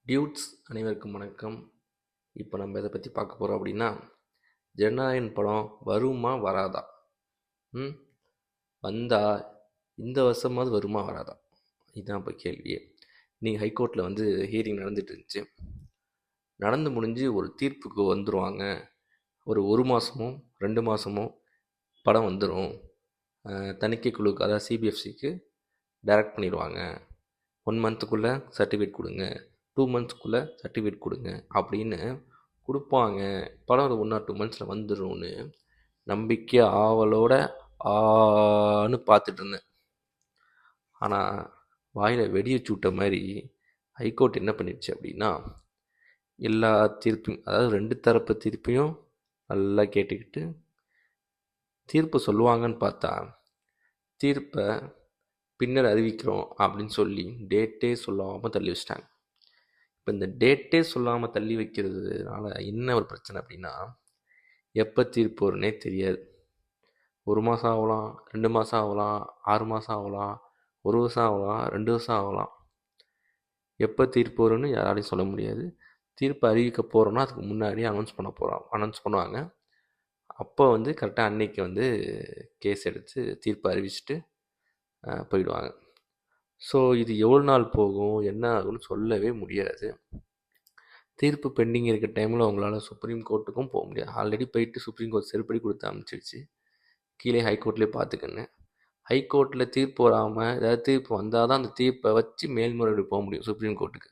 Dudes அனைவருக்கும் வணக்கம். இப்போ நம்ம எதை பற்றி பார்க்க போகிறோம் அப்படின்னா, ஜனநாயகன் படம் வருமா வராதா? வந்தா இந்த வருஷமாவது வருமா வராதா? இதுதான் இப்போ கேள்வியே. இன்னைக்கு ஹைகோர்ட்டில் வந்து ஹியரிங் நடந்துட்டு இருந்துச்சு. நடந்து முடிஞ்சு ஒரு தீர்ப்புக்கு வந்துடுவாங்க. ஒரு மாதமோ 2 மாதமோ படம் வந்துடும். தணிக்கை குழுக்கு, அதாவது சிபிஎஃப்சிக்கு டைரக்ட் பண்ணிடுவாங்க. 1 மந்த்துக்குள்ளே சர்டிஃபிகேட் கொடுங்க, 2 மந்த்ஸ்க்குள்ளே சர்டிஃபிகேட் கொடுங்க அப்படின்னு கொடுப்பாங்க. படம் ஒரு 1 ஆர் 2 மந்த்ஸில் வந்துடும்னு நம்பிக்கை ஆவலோட ஆன்னு பார்த்துட்டு இருந்தேன். ஆனால் வாயில் வெடி வச்சு விட்ட மாதிரி ஹைகோர்ட் என்ன பண்ணிடுச்சு அப்படின்னா, எல்லா தீர்ப்பையும், அதாவது 2 தரப்பு தீர்ப்பையும் நல்லா கேட்டுக்கிட்டு தீர்ப்பு சொல்லுவாங்கன்னு பார்த்தா, தீர்ப்பை பின்னர் அறிவிக்கிறோம் அப்படின்னு சொல்லி டேட்டே சொல்லாமல் தள்ளி வச்சிட்டாங்க. இப்போ இந்த டேட்டே சொல்லாமல் தள்ளி வைக்கிறதுனால என்ன ஒரு பிரச்சனை அப்படின்னா, எப்போ தீர்ப்பு வரும்னே தெரியாது. 1 மாதம் ஆகலாம், 2 மாதம் ஆகலாம், 6 மாதம் ஆகலாம், 1 வருஷம் ஆகலாம், 2 வருஷம் ஆகலாம். எப்போ தீர்ப்பு வரும்னு யாராலையும் சொல்ல முடியாது. தீர்ப்பு அறிவிக்க போகிறோன்னா அதுக்கு முன்னாடியே அனௌன்ஸ் பண்ணுவாங்க. அப்போ வந்து கரெக்டாக அன்னைக்கு வந்து கேஸ் எடுத்து தீர்ப்பு அறிவிச்சுட்டு போயிடுவாங்க. ஸோ இது எவ்வளோ நாள் போகும், என்ன ஆகும்னு சொல்லவே முடியாது. தீர்ப்பு பெண்டிங் இருக்க டைமில் அவங்களால சுப்ரீம் கோர்ட்டுக்கும் போக முடியாது. ஆல்ரெடி போயிட்டு சுப்ரீம் கோர்ட் செருப்படி கொடுத்து அனுப்பிச்சிடுச்சு. கீழே ஹைகோர்ட்லேயே பார்த்துக்கன்னு. ஹைகோர்ட்டில் தீர்ப்பு வராமல், ஏதாவது தீர்ப்பு வந்தால் தான் அந்த தீர்ப்பை வச்சு மேல்முறையீடு போக முடியும் சுப்ரீம் கோர்ட்டுக்கு.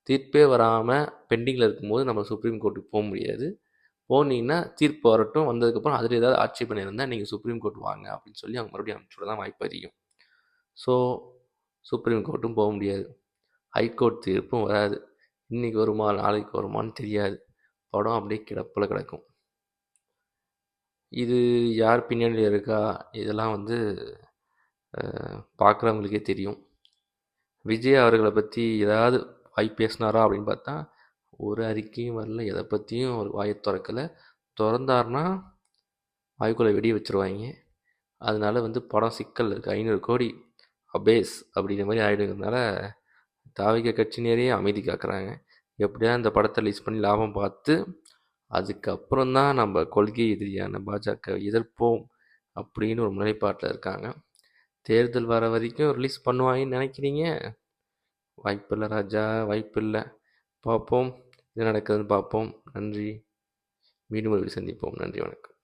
தீர்ப்பே வராமல் பெண்டிங்கில் இருக்கும்போது நம்ம சுப்ரீம் கோர்ட்டுக்கு போக முடியாது. போனீங்கன்னா தீர்ப்பு வரட்டும், வந்ததுக்கப்புறம் அதில் ஏதாவது ஆட்சேபனை இருந்தால் நீங்கள் சுப்ரீம் கோர்ட் வாங்க அப்படின்னு சொல்லி அவங்க மறுபடியும் அனுப்பிச்சுட தான் வாய்ப்பு அதிகம். ஸோ சுப்ரீம் கோர்ட்டும் போக முடியாது, ஹைகோர்ட் தீர்ப்பும் வராது. இன்றைக்கி வருமா நாளைக்கு வருமானு தெரியாது. படம் அப்படியே கிடப்பில் கிடக்கும். இது யார் பின்னணியில் இருக்கா, இதெல்லாம் வந்து பார்க்குறவங்களுக்கே தெரியும். விஜய் அவர்களை பற்றி ஏதாவது வாய் பேசினாரா அப்படின்னு பார்த்தா ஒரு அறிக்கையும் வரல, எதை பற்றியும் ஒரு வாயை திறக்கலை. திறந்தாருன்னா வாய்க்குள்ளே வெடி வச்சுருவாங்க. அதனால வந்து படம் சிக்கல் இருக்குது. 500 கோடி அபேஸ் அப்படிங்கிற மாதிரி ஆகிடுங்கிறதுனால தாவிக கட்சியினரே அமைதி காக்குறாங்க. எப்படியா இந்த படத்தை ரிலீஸ் பண்ணி லாபம் பார்த்து அதுக்கப்புறம் தான் நம்ம கொள்கை எதிரியான பாஜக எதிர்ப்போம் அப்படின்னு ஒரு நிலைப்பாட்டில் இருக்காங்க. தேர்தல் வர வரைக்கும் ரிலீஸ் பண்ணுவாங்கன்னு நினைக்கிறீங்க? வாய்ப்பில்லை ராஜா, வாய்ப்பில்லை. பார்ப்போம், என்ன நடக்குதுன்னு பார்ப்போம். நன்றி. மீண்டும் ஒரு சந்திப்போம். நன்றி, வணக்கம்.